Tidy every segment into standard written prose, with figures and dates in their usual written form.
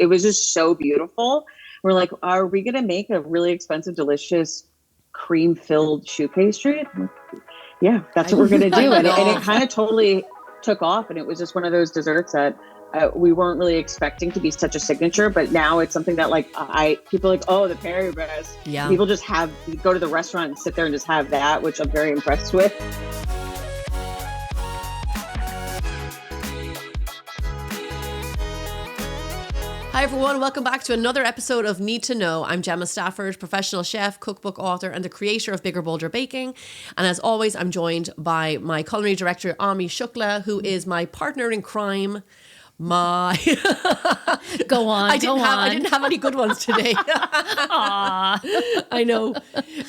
it was just so beautiful. We're like, are we going to make a really expensive, delicious cream-filled choux pastry? Yeah, that's what we're going to do. And it kind of totally took off. And it was just one of those desserts that we weren't really expecting to be such a signature, but now it's something that like people are like, oh, the Paris-Brest. Yeah. People just go to the restaurant and sit there and just have that, which I'm very impressed with. Hi everyone, welcome back to another episode of Need to Know. I'm Gemma Stafford, professional chef, cookbook author and the creator of Bigger Bolder Baking. And as always, I'm joined by my culinary director, Ami Shukla, who is my partner in crime. Go on. I didn't have any good ones today. I know.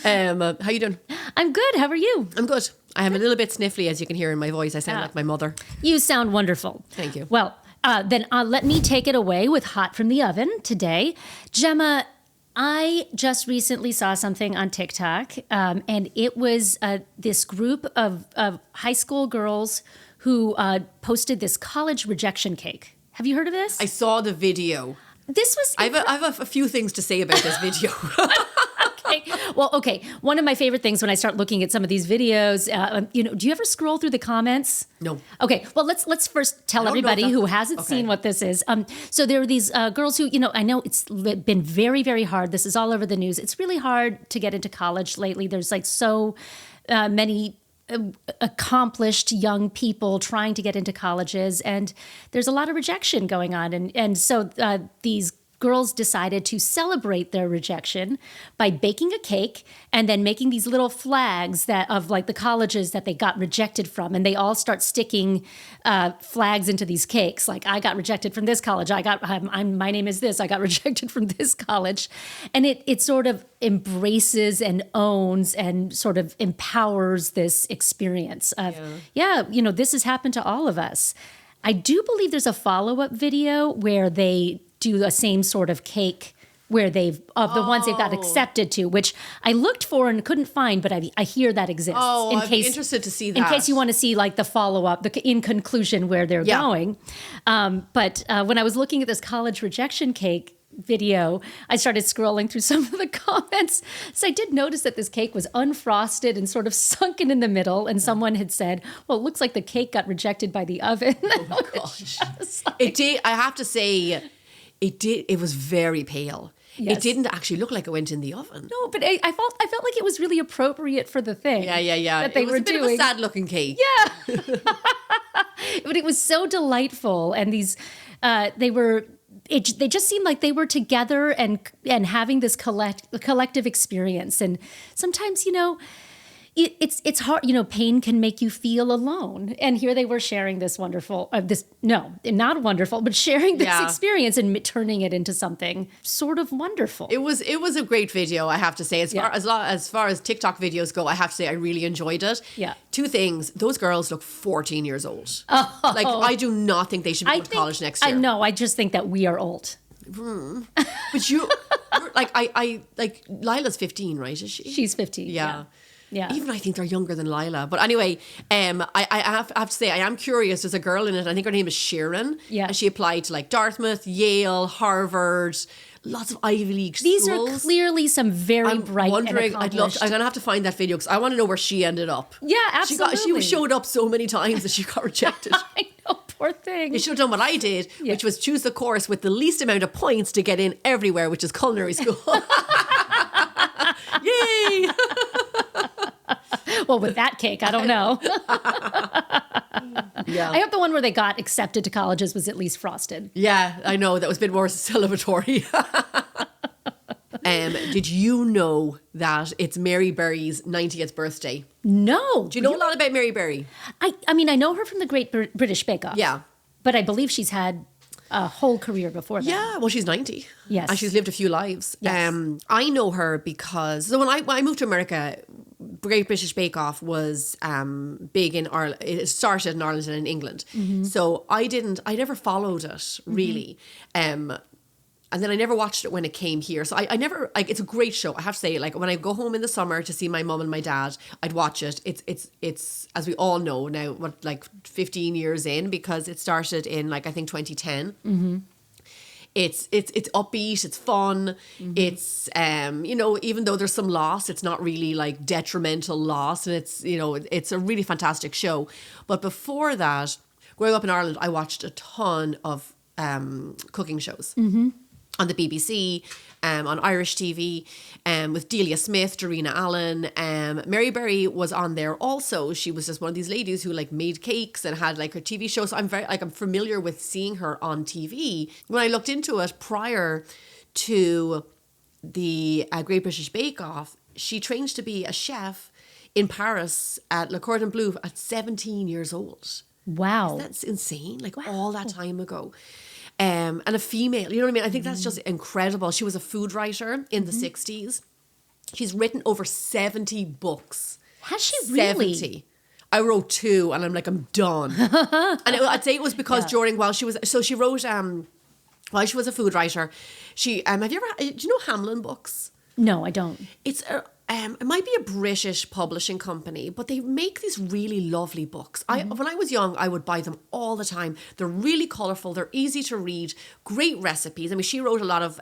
How you doing? I'm good. How are you? I'm good. I am a little bit sniffly, as you can hear in my voice. I sound like my mother. You sound wonderful. Thank you. Well, then let me take it away with hot from the oven today. Gemma, I just recently saw something on TikTok, and it was this group of high school girls who posted this college rejection cake. Have you heard of this? I saw the video. This was... I have a few things to say about this video. Okay. One of my favorite things when I start looking at some of these videos, do you ever scroll through the comments? No. Okay. Well, let's first tell everybody who hasn't seen what this is. So there are these girls who, I know it's been very, very hard. This is all over the news. It's really hard to get into college lately. There's like so many accomplished young people trying to get into colleges, and there's a lot of rejection going on. And so these girls decided to celebrate their rejection by baking a cake and then making these little flags of like the colleges that they got rejected from. And they all start sticking flags into these cakes. Like, I got rejected from this college. My name is this. I got rejected from this college. And it sort of embraces and owns and sort of empowers this experience of, this has happened to all of us. I do believe there's a follow-up video where they do the same sort of cake where the ones they've got accepted to, which I looked for and couldn't find, but I hear that exists. Oh, I'd be interested to see that. In case you want to see like the follow-up, in conclusion where they're going. But when I was looking at this college rejection cake video, I started scrolling through some of the comments. So I did notice that this cake was unfrosted and sort of sunken in the middle. And someone had said, well, it looks like the cake got rejected by the oven. Oh my gosh. It did. I have to say, it did. It was very pale. Yes. It didn't actually look like it went in the oven. No, but I felt like it was really appropriate for the thing. Yeah. That they were doing. It was a bit of a sad-looking cake. Yeah. But it was so delightful. And these, they just seemed like they were together and having this collective experience. And sometimes, it's hard. Pain can make you feel alone. And here they were sharing this wonderful, not wonderful, but sharing this experience and turning it into something sort of wonderful. It was a great video, I have to say. As far as TikTok videos go, I have to say I really enjoyed it. Yeah. Two things. Those girls look 14 years old. Oh. Like, I do not think they should be going to college next year. I just think that we are old. But you're like Lila's 15, right? Is she? She's 15. Yeah. Even I think they're younger than Lila. But anyway, I have to say, I am curious. There's a girl in it. I think her name is Sharon. Yeah. And she applied to like Dartmouth, Yale, Harvard, lots of Ivy League schools. These are clearly some very bright and accomplished. I'm going to have to find that video because I want to know where she ended up. Yeah, absolutely. She showed up so many times that she got rejected. I know, poor thing. You should have done what I did, which was choose the course with the least amount of points to get in everywhere, which is culinary school. Yay! Well, with that cake, I don't know. Yeah. I hope the one where they got accepted to colleges was at least frosted. Yeah, I know. That was a bit more celebratory. Did you know that it's Mary Berry's 90th birthday? No. Do you know a lot about Mary Berry? I mean, I know her from the Great British Bake Off. Yeah. But I believe she's had a whole career before that. Yeah, well, she's 90. Yes. And she's lived a few lives. Yes. I know her because when I moved to America, Great British Bake Off was big in Ireland. It started in Ireland and in England. Mm-hmm. So I never followed it really. Mm-hmm. And then I never watched it when it came here. So I never, like, it's a great show. I have to say, like, when I go home in the summer to see my mum and my dad, I'd watch it. It's as we all know now, 15 years in, because it started in, like, I think 2010. Mm-hmm. It's upbeat, it's fun. It's even though there's some loss, it's not really like detrimental loss, and it's a really fantastic show. But before that, growing up in Ireland, I watched a ton of cooking shows on the BBC, on Irish TV, with Delia Smith, Darina Allen. Mary Berry was on there also. She was just one of these ladies who like made cakes and had like her TV show. So I'm familiar with seeing her on TV. When I looked into it prior to the Great British Bake Off, she trained to be a chef in Paris at Le Cordon Bleu at 17 years old. Wow. That's insane. Like all that time ago. And a female, you know what I mean? I think that's just incredible. She was a food writer in the 60s. She's written over 70 books. Has she really? 70. I wrote 2 and I'm like, I'm done. And I'd say it was because while she wrote, while she was a food writer, do you know Hamlin Books? No, I don't. It's it might be a British publishing company, but they make these really lovely books. When I was young, I would buy them all the time. They're really colourful. They're easy to read. Great recipes. I mean, she wrote a lot of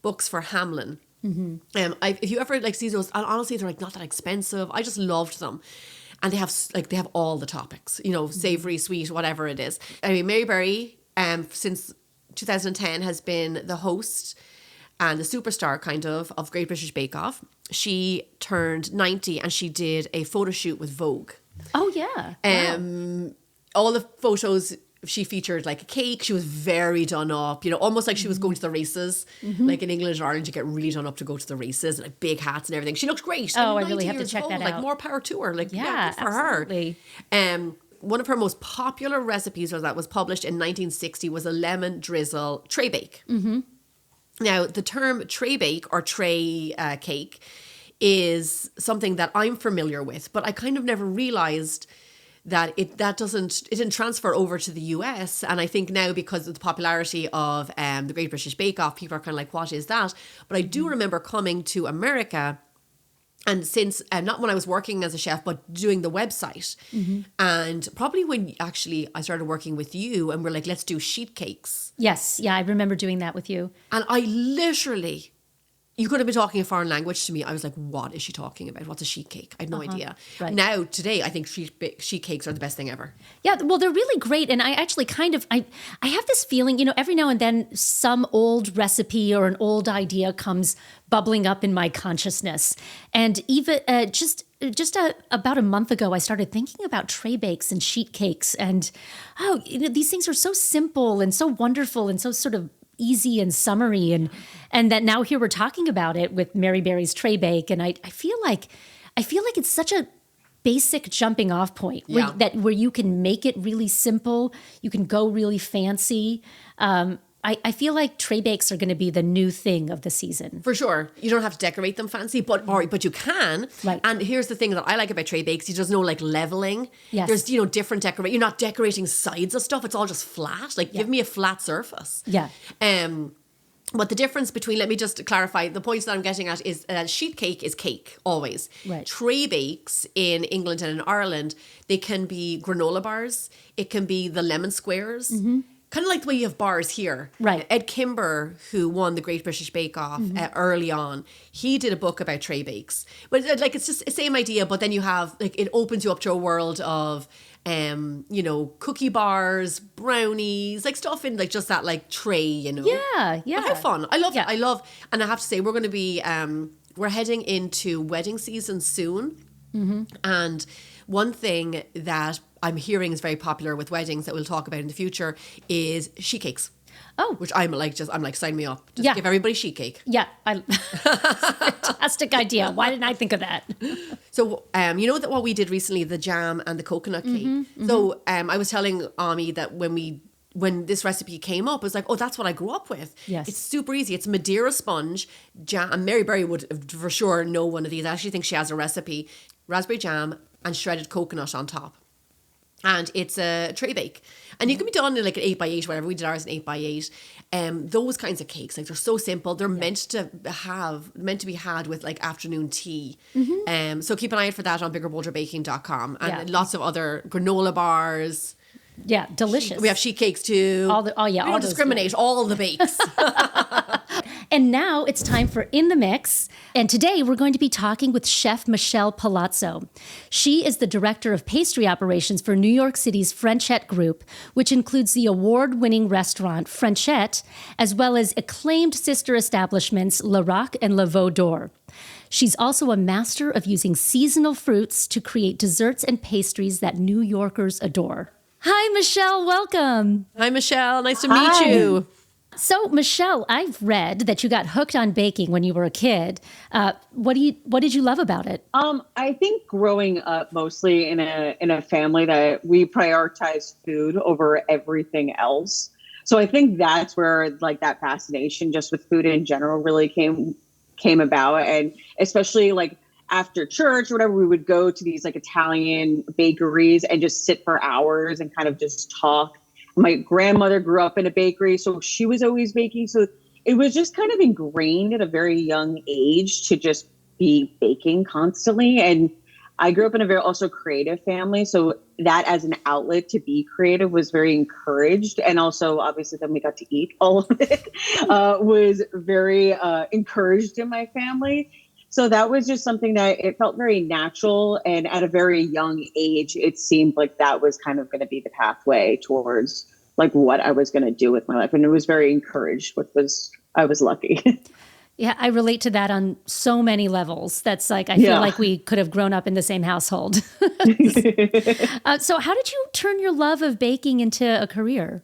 books for Hamlin. If you ever like see those, and honestly, they're like not that expensive. I just loved them. And they have all the topics, savoury, sweet, whatever it is. I mean, Mary Berry, since 2010 has been the host and the superstar kind of Great British Bake Off. She turned 90 and she did a photo shoot with Vogue. Oh, yeah. Wow. All the photos, she featured like a cake. She was very done up, almost like she was going to the races. Like in England and Ireland, you get really done up to go to the races, like big hats and everything. She looked great. Oh, I really have to check that out. Like more power to her. Like, good for absolutely. her. One of her most popular recipes that was published in 1960 was a lemon drizzle tray bake. Now, the term tray bake or tray cake is something that I'm familiar with, but I kind of never realized that it didn't transfer over to the US. And I think now, because of the popularity of the Great British Bake Off, people are kind of like, what is that? But I do remember coming to America, and since, not when I was working as a chef, but doing the website. And probably when actually I started working with you and we're like, let's do sheet cakes. Yes. Yeah, I remember doing that with you. And I literally, you could have been talking a foreign language to me. I was like, what is she talking about? What's a sheet cake? I had no idea. Right. Now, today, I think sheet cakes are the best thing ever. Yeah, well, they're really great. And I actually I have this feeling, every now and then some old recipe or an old idea comes bubbling up in my consciousness. And even about a month ago, I started thinking about tray bakes and sheet cakes. And, these things are so simple and so wonderful and so sort of easy and summery, and that now here we're talking about it with Mary Berry's tray bake, and I feel like it's such a basic jumping off point where you can make it really simple, you can go really fancy. I feel like tray bakes are going to be the new thing of the season. For sure. You don't have to decorate them fancy, but you can. Right. And here's the thing that I like about tray bakes. There's no like leveling. Yes. There's, different decorate. You're not decorating sides of stuff. It's all just flat. Like give me a flat surface. Yeah. But the difference between, let me just clarify, the points that I'm getting at is sheet cake is cake, always. Right. Tray bakes in England and in Ireland, they can be granola bars. It can be the lemon squares. Kind of like the way you have bars here. Right. Ed Kimber, who won the Great British Bake Off early on, he did a book about tray bakes. But it's just the same idea, but then you have, it opens you up to a world of, cookie bars, brownies, stuff in just that tray, Yeah. But have fun. I love it. And I have to say, we're going to be, we're heading into wedding season soon. And one thing that I'm hearing is very popular with weddings that we'll talk about in the future is sheet cakes. Oh. Which I'm like, sign me up. Just give everybody sheet cake. Yeah. Fantastic idea. Why didn't I think of that? So, that what we did recently, the jam and the coconut cake. So, I was telling Ami that when this recipe came up, I was like, oh, that's what I grew up with. Yes. It's super easy. It's Madeira sponge, jam, and Mary Berry would for sure know one of these. I actually think she has a recipe. Raspberry jam and shredded coconut on top. And it's a tray bake. And you can be done in an 8x8, whatever. We did ours in 8x8. Those kinds of cakes, they're so simple. They're meant to be had with afternoon tea. So keep an eye out for that on biggerbolderbaking.com. And lots of other granola bars. Yeah, delicious. We have sheet cakes too. All we don't discriminate. All the bakes. And now it's time for In the Mix. And today we're going to be talking with Chef Michelle Palazzo. She is the director of pastry operations for New York City's Frenchette Group, which includes the award-winning restaurant Frenchette, as well as acclaimed sister establishments Le Roc and Le Veau d'Or. She's also a master of using seasonal fruits to create desserts and pastries that New Yorkers adore. Hi, Michelle. Welcome. Hi, Michelle. Nice to meet you. So, Michelle, I've read that you got hooked on baking when you were a kid. What did you love about it? I think growing up mostly in a family that we prioritize food over everything else. So I think that's where like that fascination just with food in general really came about. And especially like after church or whatever, we would go to these like Italian bakeries and just sit for hours and kind of just talk. My grandmother grew up in a bakery, so she was always baking. So it was just kind of ingrained at a very young age to just be baking constantly. And I grew up in a very also creative family. So that as an outlet to be creative was very encouraged. And also, obviously, then we got to eat all of it, was very encouraged in my family. So that was just something that it felt very natural. And at a very young age, it seemed like that was kind of going to be the pathway towards like what I was going to do with my life. And it was very encouraged, I was lucky. Yeah, I relate to that on so many levels. That's like, I feel like we could have grown up in the same household. So how did you turn your love of baking into a career?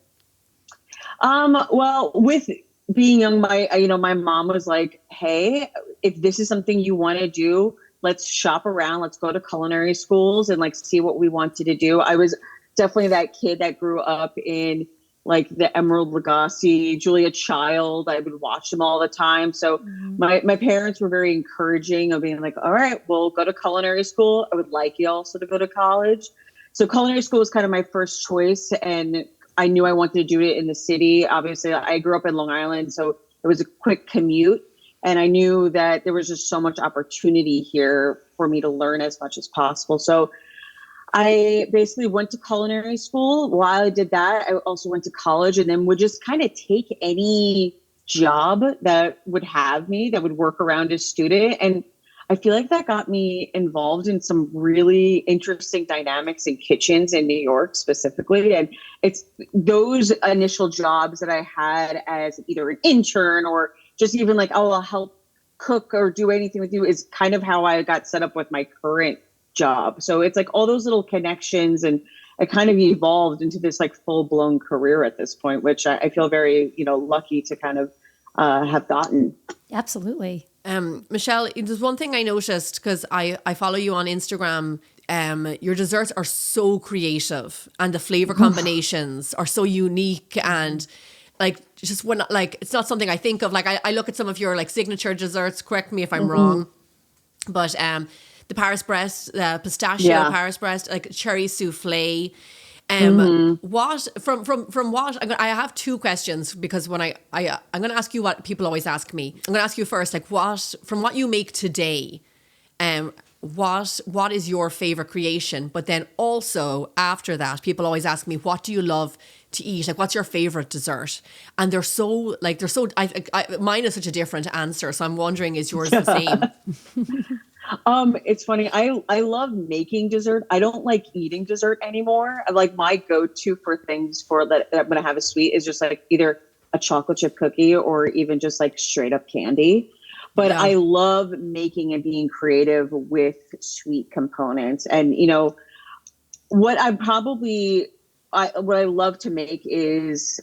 Well, with being young, my mom was like, hey, if this is something you want to do, let's shop around. Let's go to culinary schools and like see what we wanted to do. I was definitely that kid that grew up in like the Emerald Lagasse, Julia Child. I would watch them all the time. So my parents were very encouraging of being like, all right, we'll go to culinary school. I would like you also to go to college. So culinary school was kind of my first choice. And I knew I wanted to do it in the city. Obviously, I grew up in Long Island, so it was a quick commute. And I knew that there was just so much opportunity here for me to learn as much as possible. So I basically went to culinary school. While I did that, I also went to college and then would just kind of take any job that would have me, that would work around a student. And I feel like that got me involved in some really interesting dynamics in kitchens in New York specifically. And it's those initial jobs that I had as either an intern or just even like, oh, I'll help cook or do anything with you is kind of how I got set up with my current job. So it's like all those little connections, and I kind of evolved into this like full blown career at this point, which I feel very, lucky to kind of have gotten. Absolutely. Michelle, there's one thing I noticed because I follow you on Instagram. Your desserts are so creative and the flavor combinations are so unique and like just when like it's not something I think of. Like I look at some of your like signature desserts. Correct me if I'm wrong, but the Paris-Brest, pistachio Paris-Brest, like cherry souffle. What from what I have two questions because when I'm going to ask you what people always ask me. I'm going to ask you first, like from what you make today, what is your favorite creation? But then also after that, people always ask me, what do you love to eat? Like, what's your favorite dessert? And mine is such a different answer. So I'm wondering, is yours the same? It's funny. I love making dessert. I don't like eating dessert anymore. Like my go-to for things for that when I have a sweet is just like either a chocolate chip cookie or even just like straight up candy. But I love making and being creative with sweet components. And what I love to make is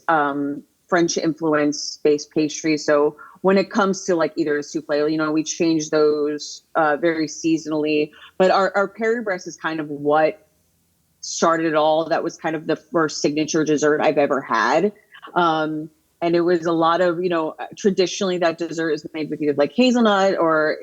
French influence based pastry. So when it comes to like either a souffle, we change those very seasonally. But our Paris-Brest is kind of what started it all. That was kind of the first signature dessert I've ever had. And it was a lot of, traditionally that dessert is made with either like hazelnut or,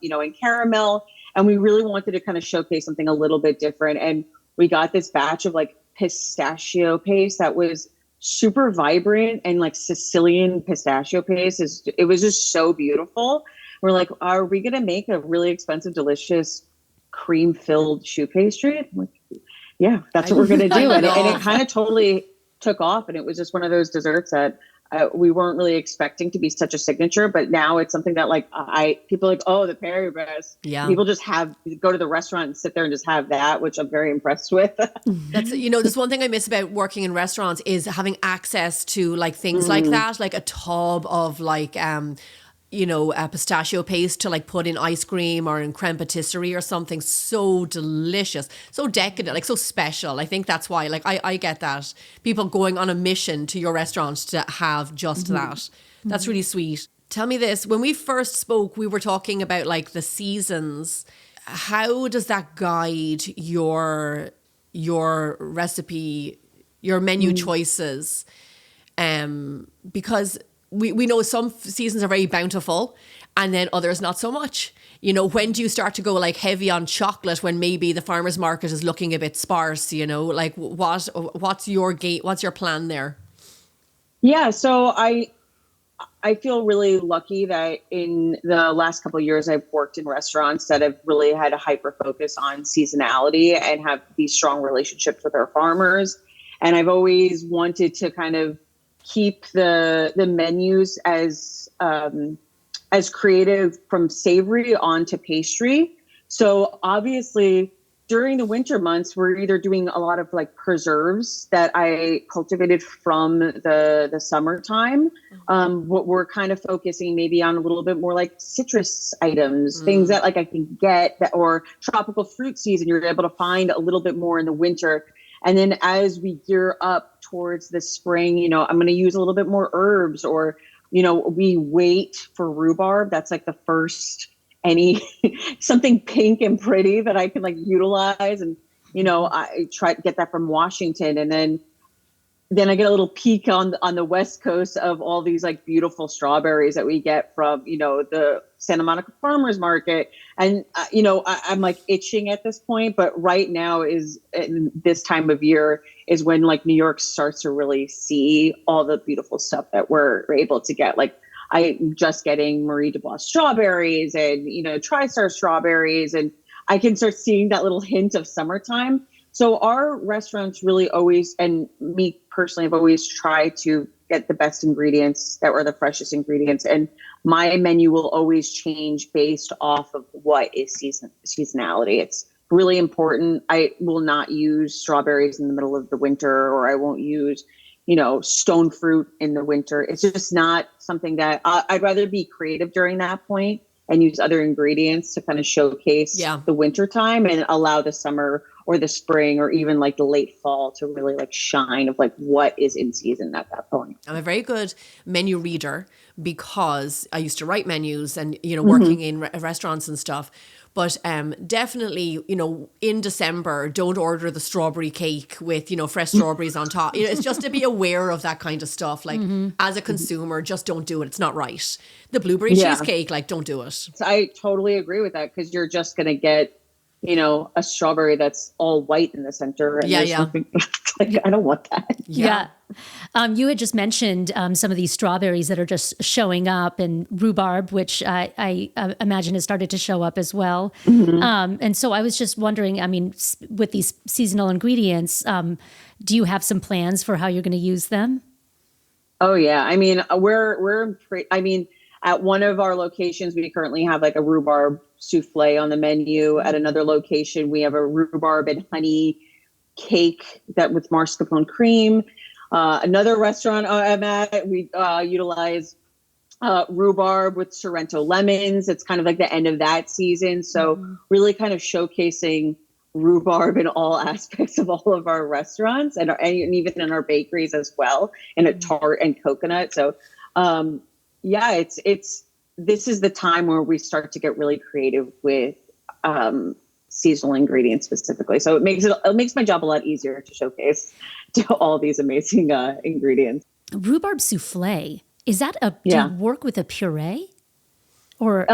in caramel. And we really wanted to kind of showcase something a little bit different. And we got this batch of like pistachio paste that was super vibrant, and like Sicilian pistachio paste it was just so beautiful. We're like, are we going to make a really expensive, delicious cream filled choux pastry? yeah, that's what we're going to do. And love it kind of totally took off. And it was just one of those desserts that we weren't really expecting to be such a signature, but now it's something that like people are like, oh, the Paris-Brest. Yeah. People just go to the restaurant and sit there and just have that, which I'm very impressed with. That's, there's one thing I miss about working in restaurants is having access to like things like that, like a tub of like, a pistachio paste to like put in ice cream or in creme patisserie or something. So delicious, so decadent, like so special. I think that's why, like, I get that. People going on a mission to your restaurant to have just that. That's really sweet. Tell me this, when we first spoke, we were talking about like the seasons. How does that guide your recipe, your menu choices? Because we know some seasons are very bountiful and then others not so much. When do you start to go like heavy on chocolate when maybe the farmer's market is looking a bit sparse, like what's your plan there? Yeah. So I feel really lucky that in the last couple of years, I've worked in restaurants that have really had a hyper focus on seasonality and have these strong relationships with our farmers. And I've always wanted to kind of keep the menus as creative from savory onto pastry. So obviously during the winter months, we're either doing a lot of like preserves that I cultivated from the summertime. What we're kind of focusing maybe on a little bit more like citrus items, things that like I can get or tropical fruit season, you're able to find a little bit more in the winter. And then as we gear up towards the spring, I'm going to use a little bit more herbs or, we wait for rhubarb. That's like the first something pink and pretty that I can like utilize. And, I try to get that from Washington. And then I get a little peek on the West Coast of all these like beautiful strawberries that we get from, the Santa Monica Farmers Market. And, I'm like itching at this point, but right now is in this time of year is when like New York starts to really see all the beautiful stuff that we're able to get. Like I'm just getting Marie Dubois strawberries and, TriStar strawberries, and I can start seeing that little hint of summertime. So our restaurants really always, and me personally, have always tried to get the best ingredients that were the freshest ingredients. And my menu will always change based off of what is seasonality. It's really important. I will not use strawberries in the middle of the winter, or I won't use, stone fruit in the winter. It's just not something that I'd rather be creative during that point and use other ingredients to kind of showcase the winter time and allow the summer or the spring or even like the late fall to really like shine of like what is in season at that point. I'm a very good menu reader because I used to write menus and, working in restaurants and stuff. But definitely, in December, don't order the strawberry cake with, fresh strawberries on top. It's just to be aware of that kind of stuff. Like as a consumer, just don't do it. It's not right. The blueberry cheesecake, like don't do it. So I totally agree with that because you're just going to get, a strawberry that's all white in the center. And like, I don't want that. Yeah. You had just mentioned some of these strawberries that are just showing up, and rhubarb, which I imagine has started to show up as well. And so I was just wondering, with these seasonal ingredients, do you have some plans for how you're going to use them? Oh, yeah. At one of our locations, we currently have like a rhubarb souffle on the menu. At another location, we have a rhubarb and honey cake that with mascarpone cream. Another restaurant I'm at, we utilize rhubarb with Sorrento lemons. It's kind of like the end of that season. So really kind of showcasing rhubarb in all aspects of all of our restaurants and even in our bakeries as well, and a tart and coconut. So this is the time where we start to get really creative with seasonal ingredients specifically. So it makes my job a lot easier to showcase to all these amazing ingredients. Rhubarb souffle, is that do you work with a puree or?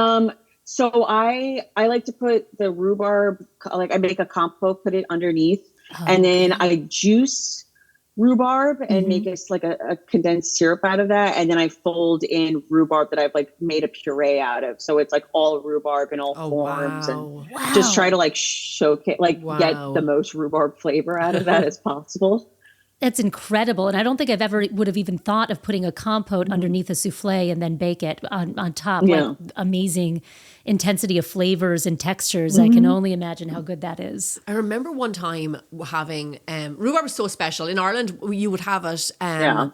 So I like to put the rhubarb, like I make a compote, put it underneath, and then I juice rhubarb and make it like a condensed syrup out of that. And then I fold in rhubarb that I've like made a puree out of. So it's like all rhubarb in all forms and just try to like showcase, like get the most rhubarb flavor out of that as possible. That's incredible. And I don't think I've ever would have even thought of putting a compote underneath a souffle and then bake it on top. Yeah. Like amazing intensity of flavors and textures. I can only imagine how good that is. I remember one time having, rhubarb is so special. In Ireland, you would have it, I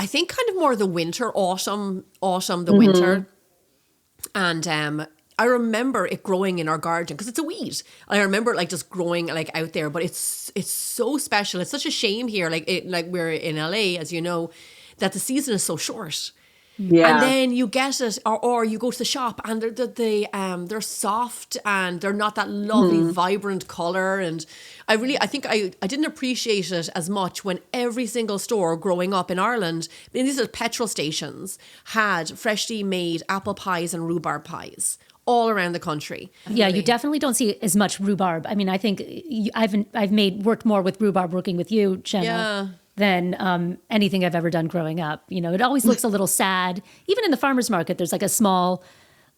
think kind of more the winter, autumn, the winter. And I remember it growing in our garden because it's a weed. I remember it like just growing like out there, but it's so special. It's such a shame here, like we're in LA, as you know, that the season is so short. Yeah. And then you get it, or you go to the shop and they're soft and they're not that lovely, vibrant color. And I think I didn't appreciate it as much when every single store growing up in Ireland, and these are petrol stations, had freshly made apple pies and rhubarb pies all around the country. Yeah, you definitely don't see as much rhubarb. I mean, I think I've worked more with rhubarb working with you, Gemma, than anything I've ever done growing up. You know, it always looks a little sad. Even in the farmer's market, there's like a small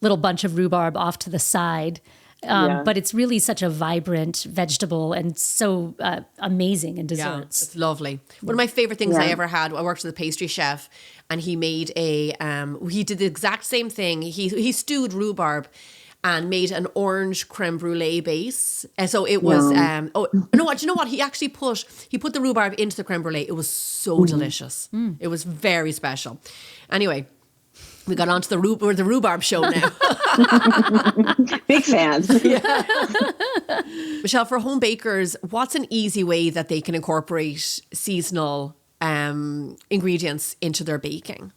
little bunch of rhubarb off to the side. But it's really such a vibrant vegetable and so amazing in desserts. It's lovely. One of my favorite things I ever had, I worked with a pastry chef and he made he did the exact same thing. He stewed rhubarb and made an orange creme brulee base. And so it was, do you know what? He actually put the rhubarb into the creme brulee. It was so delicious. It was very special. Anyway, we got onto the rhubarb show now. Big fans. Michelle, for home bakers, what's an easy way that they can incorporate seasonal ingredients into their baking?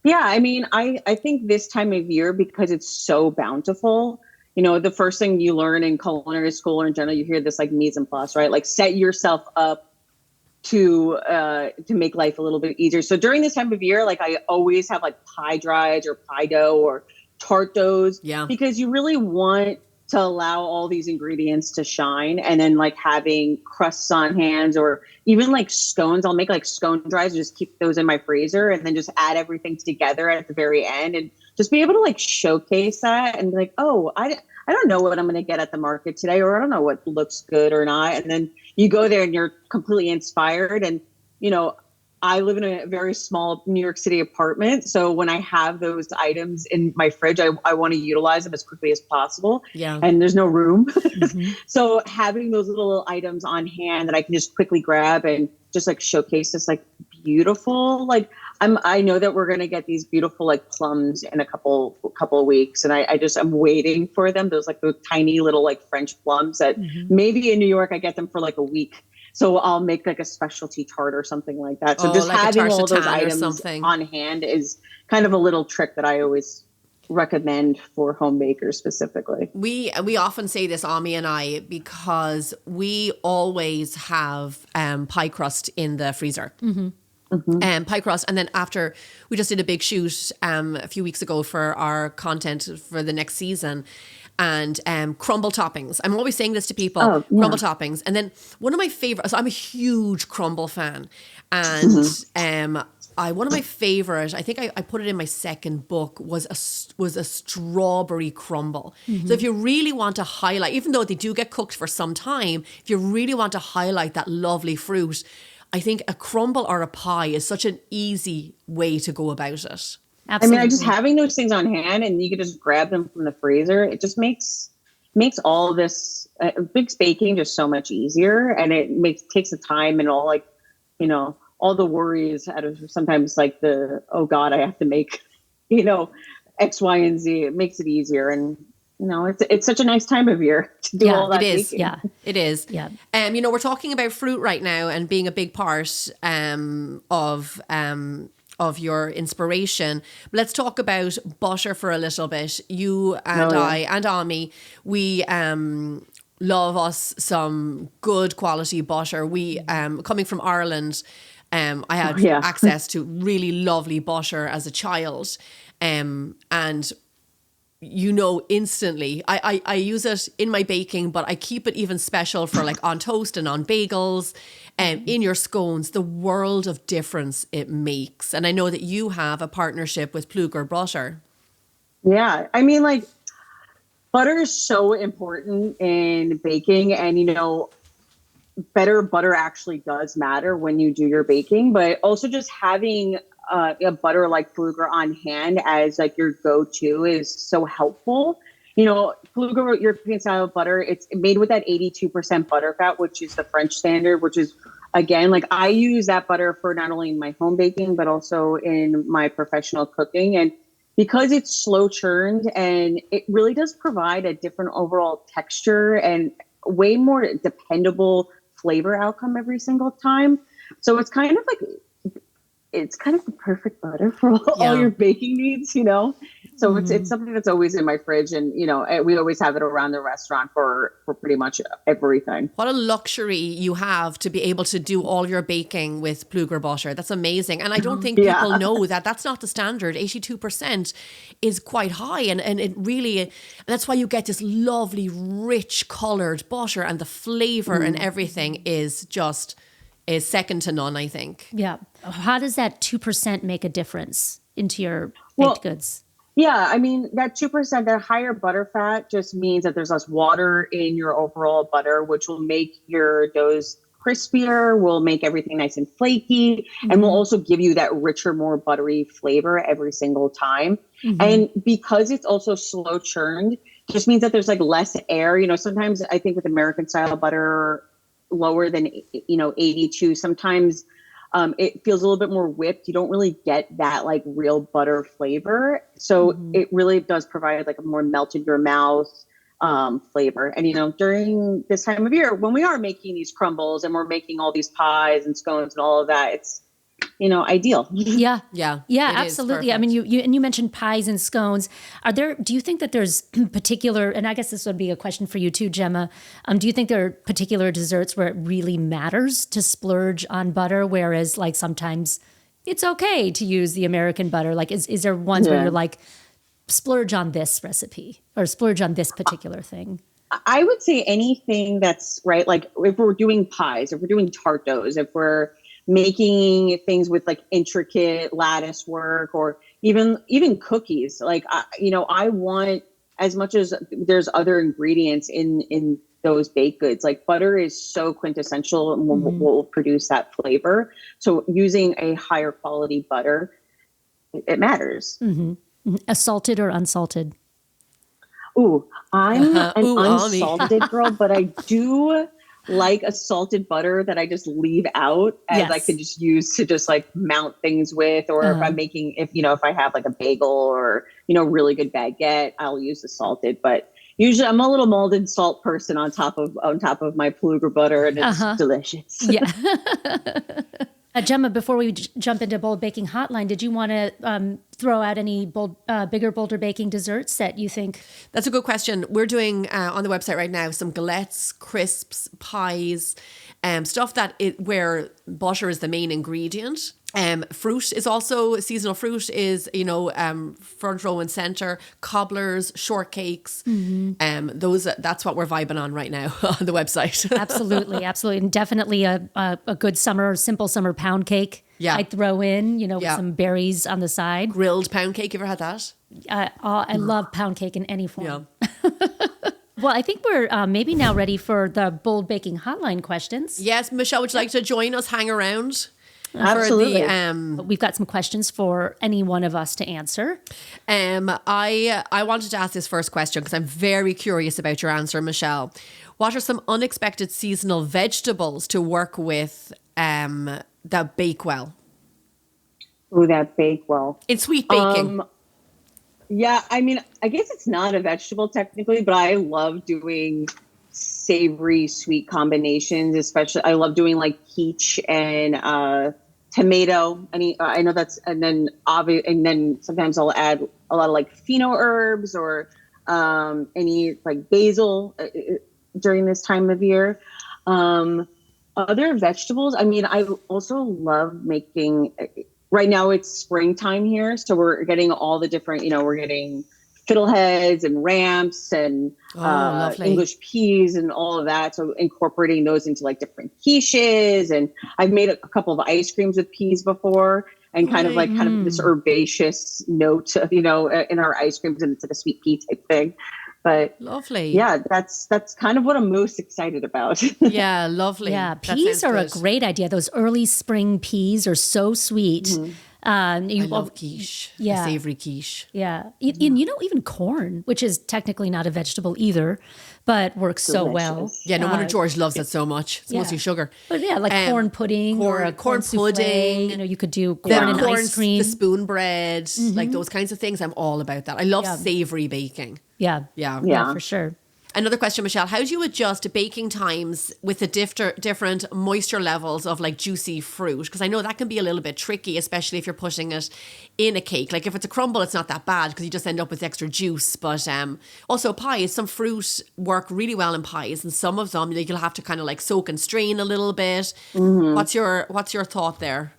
Yeah, I mean, I think this time of year, because it's so bountiful, you know, the first thing you learn in culinary school or in general, you hear this like mise en place, right? Like set yourself up to make life a little bit easier. So during this time of year, like I always have like pie dries or pie dough or tart doughs, because you really want to allow all these ingredients to shine. And then like having crusts on hands or even like scones, I'll make like scone dries, just keep those in my freezer and then just add everything together at the very end and just be able to like showcase that and be like, oh, I don't know what I'm going to get at the market today, or I don't know what looks good or not. And then you go there and you're completely inspired. And, you know, I live in a very small New York City apartment. So when I have those items in my fridge, I want to utilize them as quickly as possible. Yeah. And there's no room. So having those little items on hand that I can just quickly grab and just like showcase this like beautiful, like I know that we're going to get these beautiful like plums in a couple of weeks. And I'm waiting for them. Those like those tiny little like French plums that maybe in New York, I get them for like a week. So I'll make like a specialty tart or something like that. So just like having all those items on hand is kind of a little trick that I always recommend for home bakers specifically. We often say this, Ami and I, because we always have pie crust in the freezer. Pie crust. And then after we just did a big shoot a few weeks ago for our content for the next season. And crumble toppings. I'm always saying this to people, crumble toppings. And then one of my favorites, so I'm a huge crumble fan. And one of my favorite, I think I put it in my second book, was a strawberry crumble. So if you really want to highlight, even though they do get cooked for some time, if you really want to highlight that lovely fruit, I think a crumble or a pie is such an easy way to go about it. Absolutely. I mean, just having those things on hand and you can just grab them from the freezer, it just makes all of this makes baking just so much easier, and it takes the time and all, like, you know, all the worries out of sometimes like oh God, I have to make, you know, X, Y, and Z. It makes it easier, and you know, it's such a nice time of year to do all that. It is. baking. Yeah, it is. Yeah. You know, we're talking about fruit right now and being a big part of your inspiration. Let's talk about butter for a little bit. You and I and Ami, we love us some good quality butter. We coming from Ireland, I had access to really lovely butter as a child, and instantly. I use it in my baking, but I keep it even special for like on toast and on bagels and in your scones, the world of difference it makes. And I know that you have a partnership with Pluger Butter. Yeah. I mean, like, butter is so important in baking, and, better butter actually does matter when you do your baking, but also just having a butter like Pluger on hand as like your go-to is so helpful. Pluger European style butter, it's made with that 82% butterfat, which is the French standard, which is, again, like I use that butter for not only in my home baking, but also in my professional cooking. And because it's slow churned, and it really does provide a different overall texture and way more dependable flavor outcome every single time. So it's kind of the perfect butter for all your baking needs, So it's something that's always in my fridge, and we always have it around the restaurant for pretty much everything. What a luxury you have to be able to do all your baking with Pluger butter. That's amazing. And I don't think people know that that's not the standard. 82% is quite high, and it really, and that's why you get this lovely rich colored butter, and the flavor and everything is second to none, I think. Yeah. How does that 2% make a difference into your baked goods? Yeah, I mean, that 2%, that higher butter fat just means that there's less water in your overall butter, which will make your doughs crispier, will make everything nice and flaky, and will also give you that richer, more buttery flavor every single time. And because it's also slow churned, just means that there's like less air. Sometimes I think with American style butter, lower than 82, sometimes it feels a little bit more whipped. You don't really get that like real butter flavor. So it really does provide like a more melt in your mouth flavor. And, during this time of year, when we are making these crumbles and we're making all these pies and scones and all of that, it's, ideal. Yeah, it absolutely. I mean, you mentioned pies and scones. Do you think that there's particular, and I guess this would be a question for you too, Gemma. Do you think there are particular desserts where it really matters to splurge on butter, whereas like sometimes it's okay to use the American butter? Like, is there ones where you're like, splurge on this recipe or splurge on this particular thing? I would say anything that's right. Like if we're doing pies, if we're doing tart doughs, if we're making things with like intricate lattice work, or even cookies. Like, I want, as much as there's other ingredients in those baked goods, like butter is so quintessential and will produce that flavor. So using a higher quality butter, it matters. A salted or unsalted? Ooh, I'm an unsalted girl, but I do like a salted butter that I just leave out, as I can just use to just like mount things with, or if I'm making, if I have like a bagel or, really good baguette, I'll use the salted. But usually I'm a little molded salt person on top of my Pluger butter, and it's delicious. Yeah. Gemma, before we jump into Bold Baking Hotline, did you want to throw out any bigger, bolder baking desserts that you think? That's a good question. We're doing on the website right now some galettes, crisps, pies, stuff where butter is the main ingredient. Fruit is also, seasonal fruit is, front row and center. Cobblers, shortcakes, that's what we're vibing on right now on the website. Absolutely. And definitely a good simple summer pound cake. Yeah. I'd throw in, with some berries on the side. Grilled pound cake, you ever had that? I love pound cake in any form. Yeah. Well, I think we're maybe now ready for the Bold Baking Hotline questions. Yes, Michelle, would you like to join us, hang around? Absolutely. We've got some questions for any one of us to answer. I wanted to ask this first question because I'm very curious about your answer, Michelle. What are some unexpected seasonal vegetables to work with that bake well? Ooh, that bake well. In sweet baking. Yeah, I mean, I guess it's not a vegetable technically, but I love doing savory sweet combinations. Especially, I love doing like peach and tomato. I know that's, and then sometimes I'll add a lot of like pheno herbs or any like basil during this time of year. Other vegetables. I mean, I also love making. Right now it's springtime here, so we're getting all the different. We're getting fiddleheads and ramps and lovely. English peas and all of that. So incorporating those into like different quiches. And I've made a couple of ice creams with peas before, and kind of this herbaceous note, in our ice creams, and it's like a sweet pea type thing. But lovely. Yeah, that's kind of what I'm most excited about. Yeah, lovely. Yeah, peas are a great idea. Those early spring peas are so sweet. Mm-hmm. I love quiche. Yeah. A savory quiche. Yeah. And even corn, which is technically not a vegetable either, but works so well. Yeah, no wonder George loves it so much. It's mostly sugar. But yeah, like corn pudding or a corn pudding. souffle. You could do corn and ice cream. The spoon bread, like those kinds of things. I'm all about that. I love savory baking. Yeah, for sure. Another question, Michelle. How do you adjust baking times with the different moisture levels of like juicy fruit? Because I know that can be a little bit tricky, especially if you're putting it in a cake. Like if it's a crumble, it's not that bad because you just end up with extra juice. But also pies, some fruit work really well in pies, and some of them you'll have to kind of like soak and strain a little bit. Mm-hmm. What's your thought there?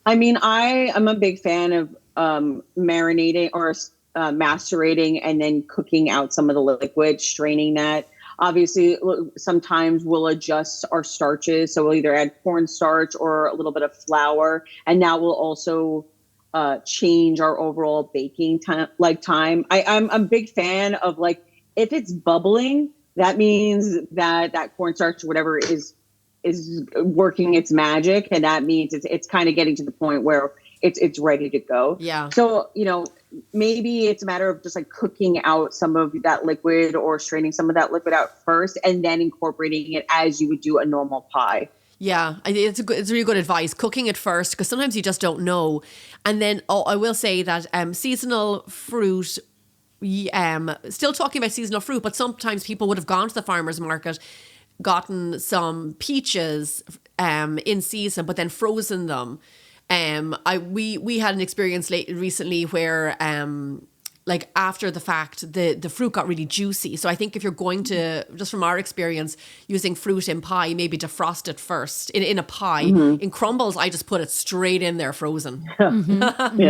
I mean, I am a big fan of marinating or macerating and then cooking out some of the liquid, straining that. Obviously, sometimes we'll adjust our starches. So we'll either add cornstarch or a little bit of flour. And now we'll also change our overall baking time. I'm a big fan of like, if it's bubbling, that means that cornstarch or whatever is working its magic. And that means it's kind of getting to the point where it's ready to go. Yeah. So, maybe it's a matter of just like cooking out some of that liquid or straining some of that liquid out first and then incorporating it as you would do a normal pie. Yeah, it's really good advice. Cooking it first, because sometimes you just don't know. And then I will say that seasonal fruit, still talking about seasonal fruit, but sometimes people would have gone to the farmer's market, gotten some peaches in season, but then frozen them. We had an experience recently where like after the fact, the fruit got really juicy. So I think if you're going to, just from our experience, using fruit in pie, maybe defrost it first in a pie. Mm-hmm. In crumbles, I just put it straight in there frozen. Mm-hmm.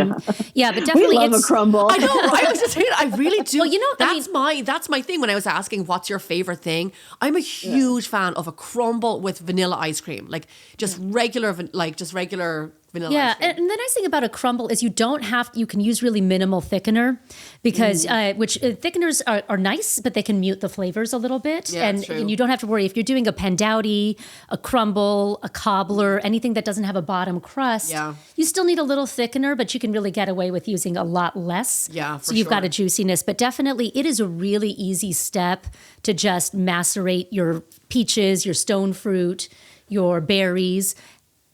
Yeah, but definitely we love a crumble. I know. I was just saying, I really do. Well, that's my thing. When I was asking what's your favorite thing, I'm a huge fan of a crumble with vanilla ice cream, like just regular vanilla ice cream. And the nice thing about a crumble is you can use really minimal thickener because thickeners are nice, but they can mute the flavors a little bit. Yeah, and you don't have to worry if you're doing a pandowdy, a crumble, a cobbler, anything that doesn't have a bottom crust. Yeah. You still need a little thickener, but you can really get away with using a lot less. Yeah, so you've got a juiciness, but definitely it is a really easy step to just macerate your peaches, your stone fruit, your berries.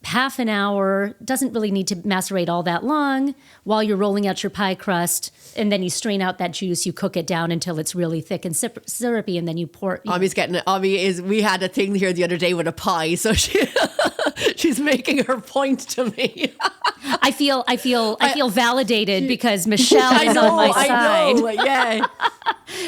Half an hour, doesn't really need to macerate all that long while you're rolling out your pie crust, and then you strain out that juice, you cook it down until it's really thick and syrupy, and then you pour. Ami's getting it. We had a thing here the other day with a pie, so she's making her point to me. I feel validated because Michelle is on my side. I know, yeah.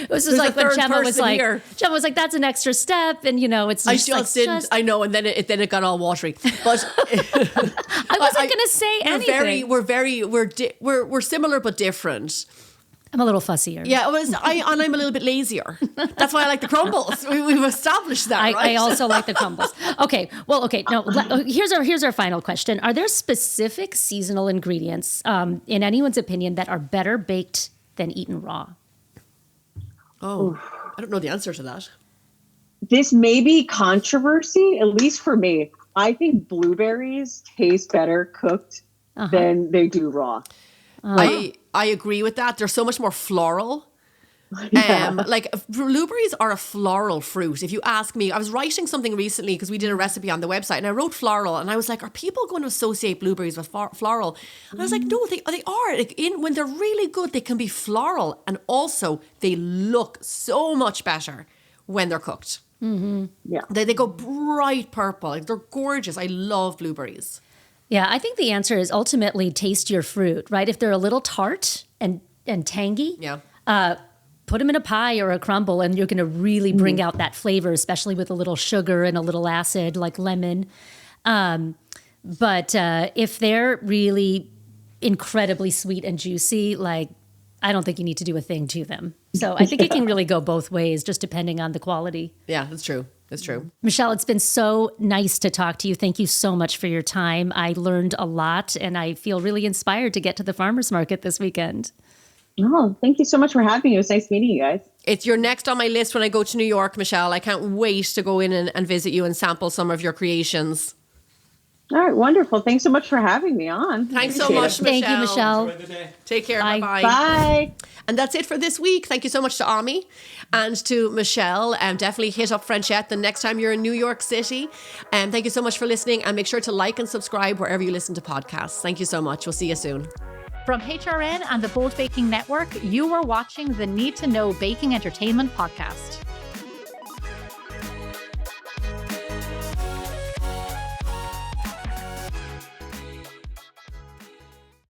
This was like when Gemma was like, that's an extra step, and it's. I just didn't. I know, and then it got all watery. But I wasn't going to say anything. We're similar but different. I'm a little fussier. Yeah, I'm a little bit lazier. That's why I like the crumbles. We've established that, right? I also like the crumbles. Okay. No. Here's our final question. Are there specific seasonal ingredients, in anyone's opinion, that are better baked than eaten raw? Oh, I don't know the answer to that. This may be controversy, at least for me. I think blueberries taste better cooked than they do raw. I agree with that. They're so much more floral. Like blueberries are a floral fruit. If you ask me, I was writing something recently because we did a recipe on the website and I wrote floral and I was like, are people going to associate blueberries with floral? And I was like, no, they are. Like when they're really good, they can be floral, and also they look so much better when they're cooked. Mm-hmm. Yeah, they go bright purple. Like, they're gorgeous. I love blueberries. Yeah, I think the answer is ultimately taste your fruit, right? If they're a little tart and tangy, put them in a pie or a crumble, and you're going to really bring out that flavor, especially with a little sugar and a little acid like lemon. But if they're really incredibly sweet and juicy, like I don't think you need to do a thing to them. So I think it can really go both ways, just depending on the quality. Yeah, that's true. That's true. Michelle, it's been so nice to talk to you. Thank you so much for your time. I learned a lot, and I feel really inspired to get to the farmers market this weekend. Oh, thank you so much for having me. It was nice meeting you guys. You're next on my list when I go to New York, Michelle. I can't wait to go in and visit you and sample some of your creations. All right, wonderful. Thanks so much for having me on. Thanks so much, Michelle. Thank you, Michelle. Enjoy the day. Take care. Bye. Bye-bye. Bye. And that's it for this week. Thank you so much to Ami and to Michelle. Definitely hit up Frenchette the next time you're in New York City. And thank you so much for listening. And make sure to like and subscribe wherever you listen to podcasts. Thank you so much. We'll see you soon. From HRN and the Bold Baking Network, you are watching the Need to Know Baking Entertainment podcast.